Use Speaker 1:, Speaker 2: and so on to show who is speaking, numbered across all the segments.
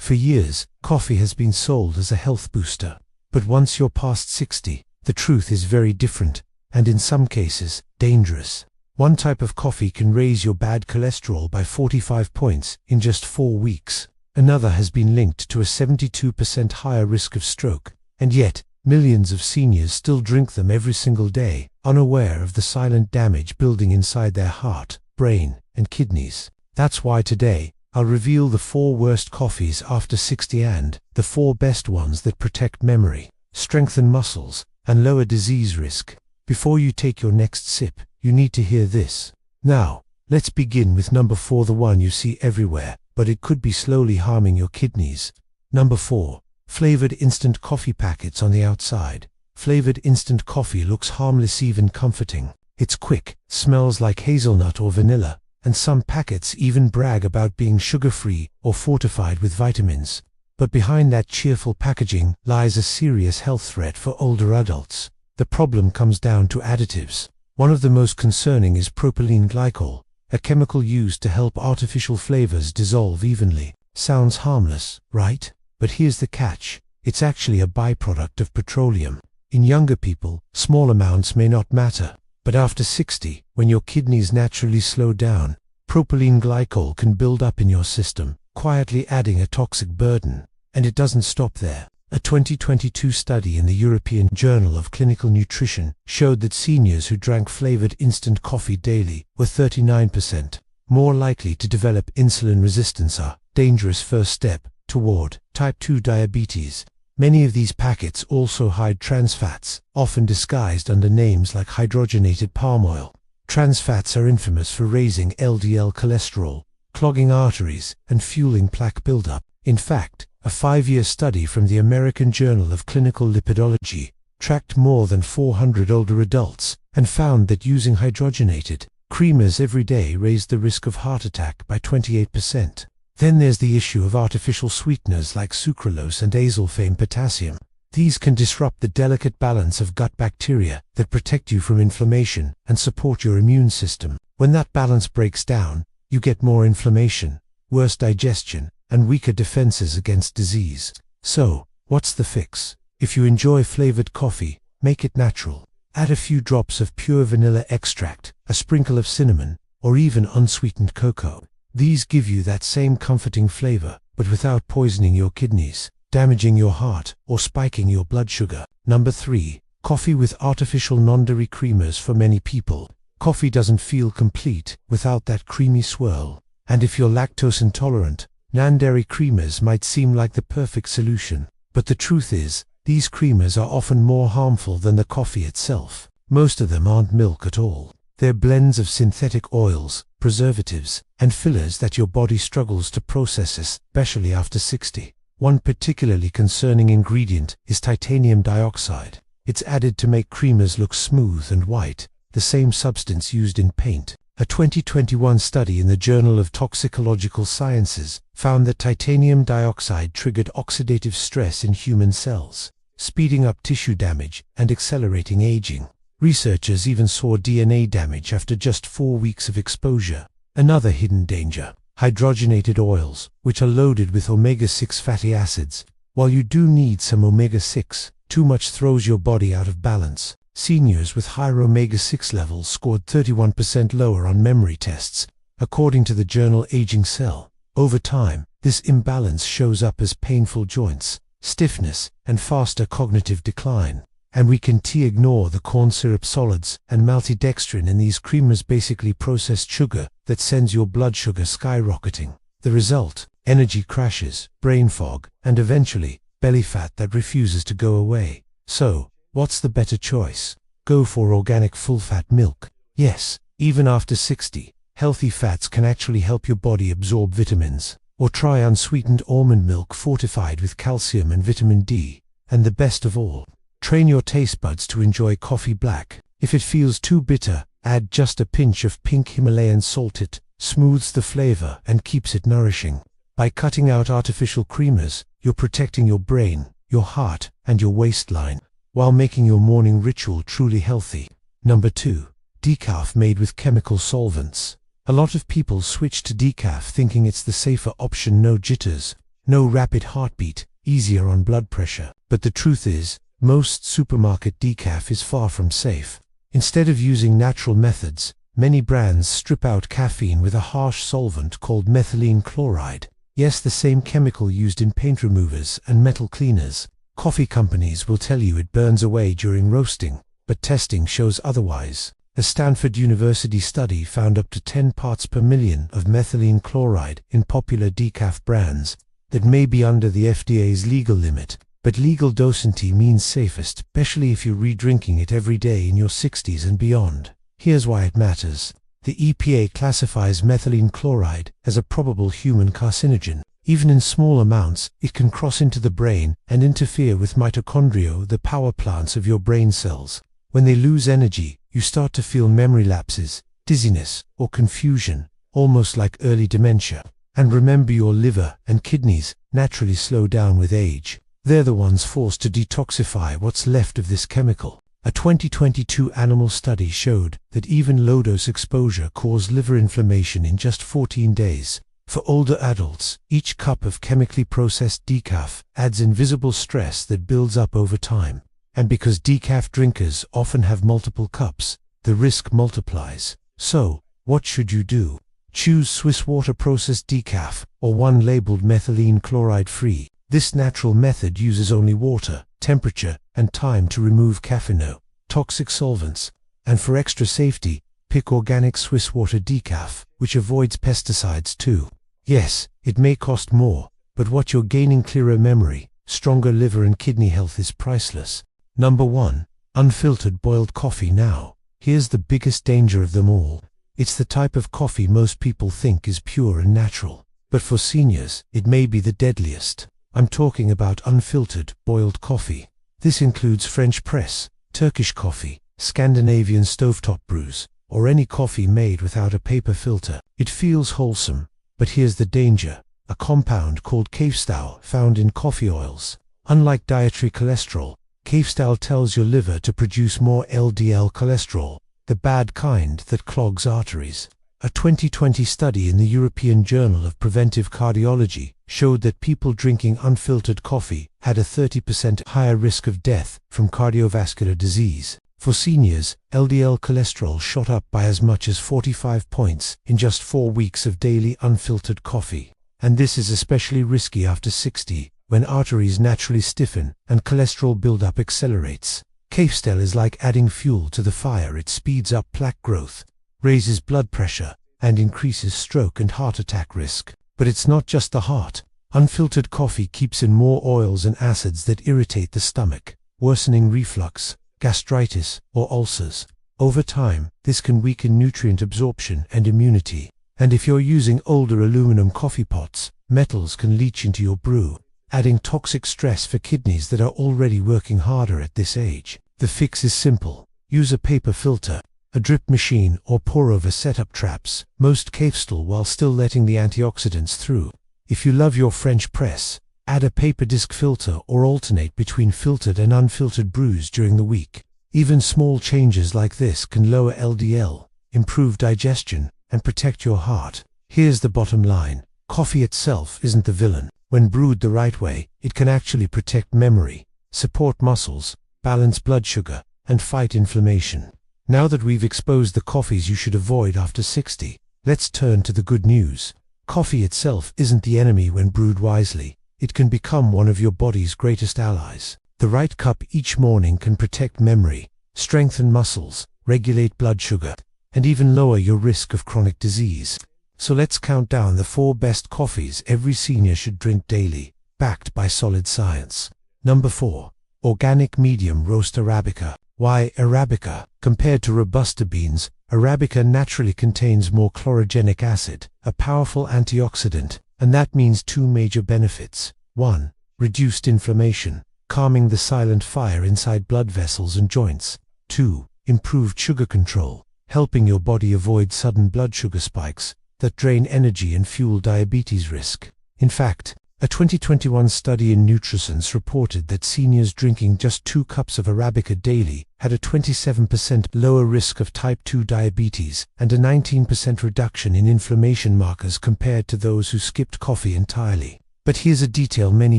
Speaker 1: For years, coffee has been sold as a health booster. But once you're past 60, the truth is very different, and in some cases, dangerous. One type of coffee can raise your bad cholesterol by 45 points in just 4 weeks. Another has been linked to a 72% higher risk of stroke, and yet, millions of seniors still drink them every single day, unaware of the silent damage building inside their heart, brain, and kidneys. That's why today, I'll reveal the 4 worst coffees after 60 and the 4 best ones that protect memory, strengthen muscles, and lower disease risk. Before you take your next sip, you need to hear this. Now, let's begin with number 4, the one you see everywhere, but it could be slowly harming your kidneys. Number 4. Flavored instant coffee packets on the outside. Flavored instant coffee looks harmless, even comforting. It's quick, smells like hazelnut or vanilla, and some packets even brag about being sugar-free or fortified with vitamins. But behind that cheerful packaging lies a serious health threat for older adults. The problem comes down to additives. One of the most concerning is propylene glycol, a chemical used to help artificial flavors dissolve evenly. Sounds harmless, right? But here's the catch. It's actually a byproduct of petroleum. In younger people, small amounts may not matter. But after 60, when your kidneys naturally slow down, propylene glycol can build up in your system, quietly adding a toxic burden. And it doesn't stop there. A 2022 study in the European Journal of Clinical Nutrition showed that seniors who drank flavored instant coffee daily were 39% more likely to develop insulin resistance, a dangerous first step toward type 2 diabetes. Many of these packets also hide trans fats, often disguised under names like hydrogenated palm oil. Trans fats are infamous for raising LDL cholesterol, clogging arteries, and fueling plaque buildup. In fact, a 5-year study from the American Journal of Clinical Lipidology tracked more than 400 older adults and found that using hydrogenated creamers every day raised the risk of heart attack by 28%. Then there's the issue of artificial sweeteners like sucralose and azulfame potassium. These can disrupt the delicate balance of gut bacteria that protect you from inflammation and support your immune system. When that balance breaks down, you get more inflammation, worse digestion, and weaker defenses against disease. So, what's the fix? If you enjoy flavored coffee, make it natural. Add a few drops of pure vanilla extract, a sprinkle of cinnamon, or even unsweetened cocoa. These give you that same comforting flavor, but without poisoning your kidneys, damaging your heart, or spiking your blood sugar. Number 3. Coffee with artificial non-dairy creamers. For many people, coffee doesn't feel complete without that creamy swirl. And if you're lactose intolerant, non-dairy creamers might seem like the perfect solution. But the truth is, these creamers are often more harmful than the coffee itself. Most of them aren't milk at all. They're blends of synthetic oils, preservatives, and fillers that your body struggles to process, especially after 60. One particularly concerning ingredient is titanium dioxide. It's added to make creamers look smooth and white, the same substance used in paint. A 2021 study in the Journal of Toxicological Sciences found that titanium dioxide triggered oxidative stress in human cells, speeding up tissue damage and accelerating aging. Researchers even saw DNA damage after just 4 weeks of exposure. Another hidden danger: hydrogenated oils, which are loaded with omega-6 fatty acids. While you do need some omega-6, too much throws your body out of balance. Seniors with higher omega-6 levels scored 31% lower on memory tests, according to the journal Aging Cell. Over time, this imbalance shows up as painful joints, stiffness, and faster cognitive decline. And we can't ignore the corn syrup solids and maltodextrin in these creamers, basically processed sugar that sends your blood sugar skyrocketing. The result: energy crashes, brain fog, and eventually, belly fat that refuses to go away. So, what's the better choice? Go for organic full-fat milk. Yes, even after 60, healthy fats can actually help your body absorb vitamins. Or try unsweetened almond milk fortified with calcium and vitamin D. And the best of all, train your taste buds to enjoy coffee black. If it feels too bitter, add just a pinch of pink Himalayan salt. It smooths the flavor and keeps it nourishing. By cutting out artificial creamers, you're protecting your brain, your heart, and your waistline, while making your morning ritual truly healthy. Number 2. Decaf made with chemical solvents. A lot of people switch to decaf thinking it's the safer option, no jitters. no rapid heartbeat, easier on blood pressure. But the truth is, most supermarket decaf is far from safe. Instead of using natural methods, many brands strip out caffeine with a harsh solvent called methylene chloride. Yes, the same chemical used in paint removers and metal cleaners. Coffee companies will tell you it burns away during roasting, but testing shows otherwise. A Stanford University study found up to 10 parts per million of methylene chloride in popular decaf brands. That may be under the FDA's legal limit, but legal dosage means safest, especially if you're re-drinking it every day in your 60s and beyond. Here's why it matters. The EPA classifies methylene chloride as a probable human carcinogen. Even in small amounts, it can cross into the brain and interfere with mitochondria, the power plants of your brain cells. When they lose energy, you start to feel memory lapses, dizziness, or confusion, almost like early dementia. And remember, your liver and kidneys naturally slow down with age. They're the ones forced to detoxify what's left of this chemical. A 2022 animal study showed that even low-dose exposure caused liver inflammation in just 14 days. For older adults, each cup of chemically processed decaf adds invisible stress that builds up over time. And because decaf drinkers often have multiple cups, the risk multiplies. So, what should you do? Choose Swiss water processed decaf, or one labeled methylene chloride free. This natural method uses only water, temperature, and time to remove caffeine, toxic solvents. And for extra safety, pick organic Swiss water decaf, which avoids pesticides too. Yes, it may cost more, but what you're gaining: clearer memory, stronger liver and kidney health is priceless. Number 1. Unfiltered boiled coffee. Now, here's the biggest danger of them all. It's the type of coffee most people think is pure and natural. But for seniors, it may be the deadliest. I'm talking about unfiltered, boiled coffee. This includes French press, Turkish coffee, Scandinavian stovetop brews, or any coffee made without a paper filter. It feels wholesome, but here's the danger: a compound called cafestol found in coffee oils. Unlike dietary cholesterol, cafestol tells your liver to produce more LDL cholesterol, the bad kind that clogs arteries. A 2020 study in the European Journal of Preventive Cardiology showed that people drinking unfiltered coffee had a 30% higher risk of death from cardiovascular disease. For seniors, LDL cholesterol shot up by as much as 45 points in just 4 weeks of daily unfiltered coffee. And this is especially risky after 60, when arteries naturally stiffen and cholesterol buildup accelerates. Cafestol is like adding fuel to the fire. It speeds up plaque growth, raises blood pressure, and increases stroke and heart attack risk. But it's not just the heart. Unfiltered coffee keeps in more oils and acids that irritate the stomach, worsening reflux, gastritis, or ulcers. Over time, this can weaken nutrient absorption and immunity. And if you're using older aluminum coffee pots, metals can leach into your brew, adding toxic stress for kidneys that are already working harder at this age. The fix is simple. Use a paper filter, a drip machine, or pour over setup traps. Most cafestol while still letting the antioxidants through. If you love your French press, add a paper disc filter or alternate between filtered and unfiltered brews during the week. Even small changes like this can lower LDL, improve digestion, and protect your heart. Here's the bottom line: coffee itself isn't the villain. When brewed the right way, it can actually protect memory, support muscles, balance blood sugar, and fight inflammation. Now that we've exposed the coffees you should avoid after 60, let's turn to the good news. Coffee itself isn't the enemy when brewed wisely. It can become one of your body's greatest allies. The right cup each morning can protect memory, strengthen muscles, regulate blood sugar, and even lower your risk of chronic disease. So let's count down the 4 best coffees every senior should drink daily, backed by solid science. Number 4. Organic medium roast Arabica. Why Arabica? Compared to Robusta beans, Arabica naturally contains more chlorogenic acid, a powerful antioxidant, and that means 2 major benefits. 1. Reduced inflammation, calming the silent fire inside blood vessels and joints. 2. Improved sugar control, helping your body avoid sudden blood sugar spikes that drain energy and fuel diabetes risk. In fact, a 2021 study in Nutrisense reported that seniors drinking just 2 cups of Arabica daily had a 27% lower risk of type 2 diabetes and a 19% reduction in inflammation markers compared to those who skipped coffee entirely. But here's a detail many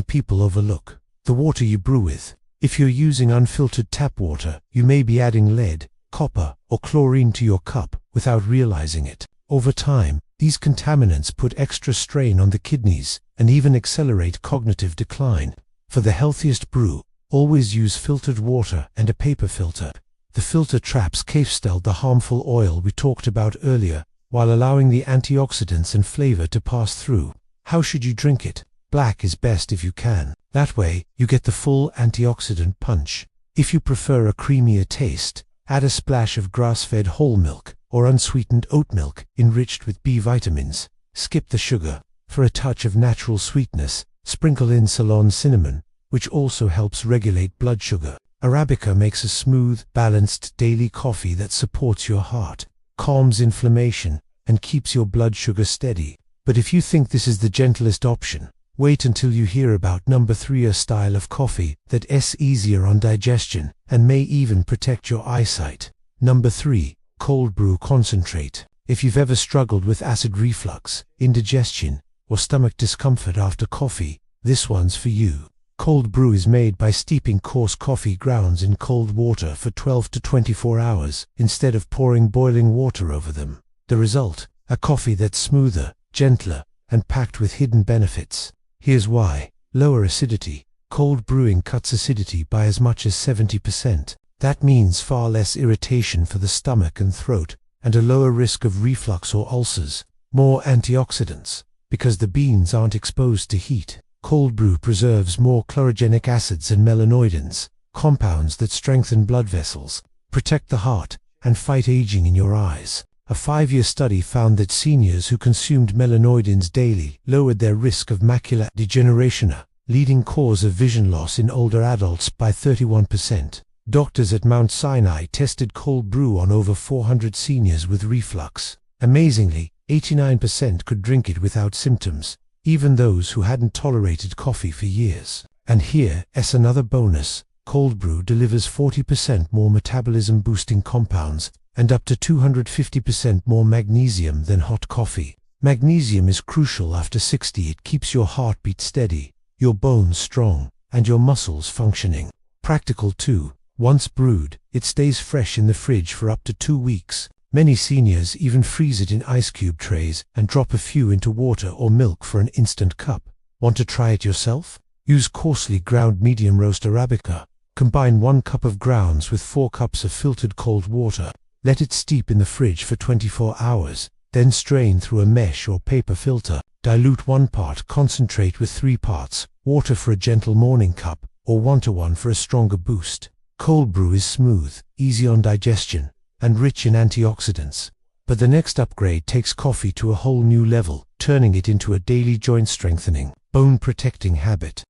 Speaker 1: people overlook: the water you brew with. If you're using unfiltered tap water, you may be adding lead, copper, or chlorine to your cup without realizing it. Over time, these contaminants put extra strain on the kidneys and even accelerate cognitive decline. For the healthiest brew, always use filtered water and a paper filter. The filter traps the harmful oil we talked about earlier, while allowing the antioxidants and flavor to pass through. How should you drink it? Black is best if you can. That way, you get the full antioxidant punch. If you prefer a creamier taste, add a splash of grass-fed whole milk or unsweetened oat milk enriched with B vitamins. Skip the sugar. For a touch of natural sweetness, sprinkle in Ceylon cinnamon, which also helps regulate blood sugar. Arabica makes a smooth, balanced daily coffee that supports your heart, calms inflammation, and keeps your blood sugar steady. But if you think this is the gentlest option, wait until you hear about number 3, a style of coffee that's easier on digestion and may even protect your eyesight. Number 3, cold brew concentrate. If you've ever struggled with acid reflux, indigestion, or stomach discomfort after coffee, this one's for you. Cold brew is made by steeping coarse coffee grounds in cold water for 12 to 24 hours instead of pouring boiling water over them. The result? A coffee that's smoother, gentler, and packed with hidden benefits. Here's why. Lower acidity. Cold brewing cuts acidity by as much as 70%. That means far less irritation for the stomach and throat, and a lower risk of reflux or ulcers. More antioxidants. Because the beans aren't exposed to heat, cold brew preserves more chlorogenic acids and melanoidins, compounds that strengthen blood vessels, protect the heart, and fight aging in your eyes. A 5-year study found that seniors who consumed melanoidins daily lowered their risk of macular degeneration, a leading cause of vision loss in older adults, by 31%. Doctors at Mount Sinai tested cold brew on over 400 seniors with reflux. Amazingly, 89% could drink it without symptoms, even those who hadn't tolerated coffee for years. And here's another bonus: cold brew delivers 40% more metabolism-boosting compounds and up to 250% more magnesium than hot coffee. Magnesium is crucial after 60. It keeps your heartbeat steady, your bones strong, and your muscles functioning. Practical too. Once brewed, it stays fresh in the fridge for up to 2 weeks. Many seniors even freeze it in ice cube trays and drop a few into water or milk for an instant cup. Want to try it yourself? Use coarsely ground medium roast Arabica. Combine 1 cup of grounds with 4 cups of filtered cold water. Let it steep in the fridge for 24 hours, then strain through a mesh or paper filter. Dilute 1 part concentrate with 3 parts water for a gentle morning cup, or 1:1 for a stronger boost. Cold brew is smooth, easy on digestion, and rich in antioxidants. But the next upgrade takes coffee to a whole new level, turning it into a daily joint-strengthening, bone-protecting habit.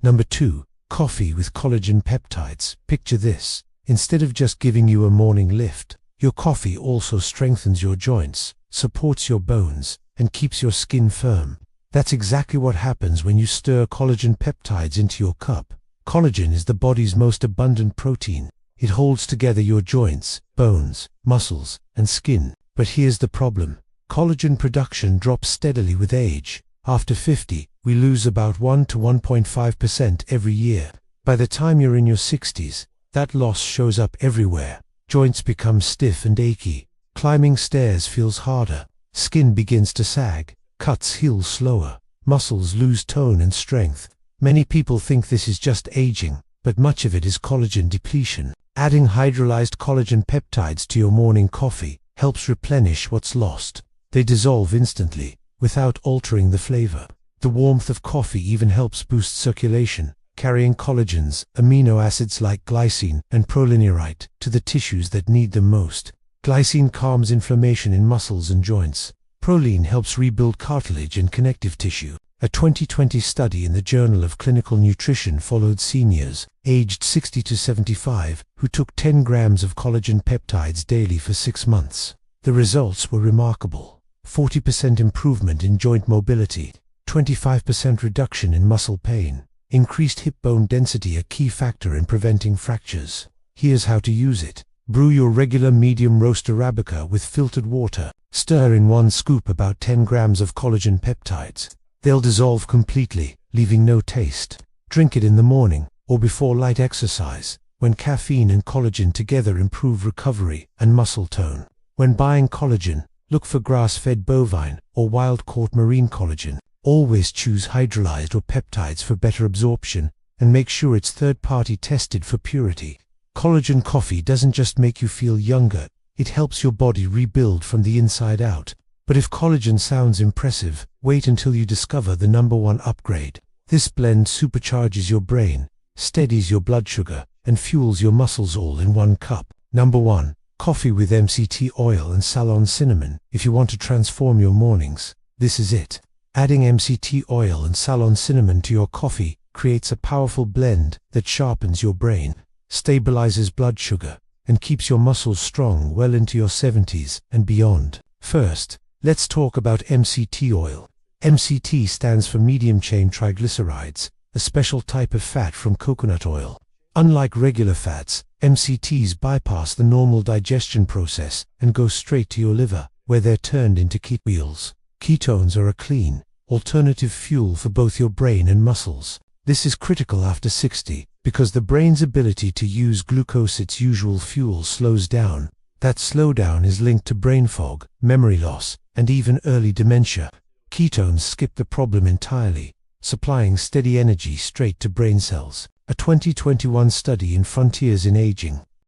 Speaker 1: Number 2, coffee with collagen peptides. Picture this: instead of just giving you a morning lift, your coffee also strengthens your joints, supports your bones, and keeps your skin firm. That's exactly what happens when you stir collagen peptides into your cup. Collagen is the body's most abundant protein. It holds together your joints, bones, muscles, and skin. But here's the problem: collagen production drops steadily with age. After 50, we lose about 1 to 1.5% every year. By the time you're in your 60s, that loss shows up everywhere. Joints become stiff and achy. Climbing stairs feels harder. Skin begins to sag. Cuts heal slower. Muscles lose tone and strength. Many people think this is just aging, but much of it is collagen depletion. Adding hydrolyzed collagen peptides to your morning coffee helps replenish what's lost. They dissolve instantly, without altering the flavor. The warmth of coffee even helps boost circulation, carrying collagens, amino acids like glycine and prolinerite, to the tissues that need them most. Glycine calms inflammation in muscles and joints. Proline helps rebuild cartilage and connective tissue. A 2020 study in the Journal of Clinical Nutrition followed seniors, aged 60 to 75, who took 10 grams of collagen peptides daily for 6 months. The results were remarkable: 40% improvement in joint mobility, 25% reduction in muscle pain, increased hip bone density, a key factor in preventing fractures. Here's how to use it. Brew your regular medium roast Arabica with filtered water. Stir in 1 scoop about 10 grams of collagen peptides. They'll dissolve completely, leaving no taste. Drink it in the morning or before light exercise, when caffeine and collagen together improve recovery and muscle tone. When buying collagen, look for grass-fed bovine or wild-caught marine collagen. Always choose hydrolyzed or peptides for better absorption, and make sure it's third-party tested for purity. Collagen coffee doesn't just make you feel younger, it helps your body rebuild from the inside out. But if collagen sounds impressive, wait until you discover the #1 upgrade. This blend supercharges your brain, steadies your blood sugar, and fuels your muscles all in one cup. #1. Coffee with MCT oil and Ceylon cinnamon. If you want to transform your mornings, this is it. Adding MCT oil and Ceylon cinnamon to your coffee creates a powerful blend that sharpens your brain, stabilizes blood sugar, and keeps your muscles strong well into your 70s and beyond. First, let's talk about MCT oil. MCT stands for medium-chain triglycerides, a special type of fat from coconut oil. Unlike regular fats, MCTs bypass the normal digestion process and go straight to your liver, where they're turned into ketones. Ketones are a clean, alternative fuel for both your brain and muscles. This is critical after 60, because the brain's ability to use glucose, its usual fuel, slows down. That slowdown is linked to brain fog, memory loss, and even early dementia. Ketones skip the problem entirely, supplying steady energy straight to brain cells. A 2021 study in Frontiers in Aging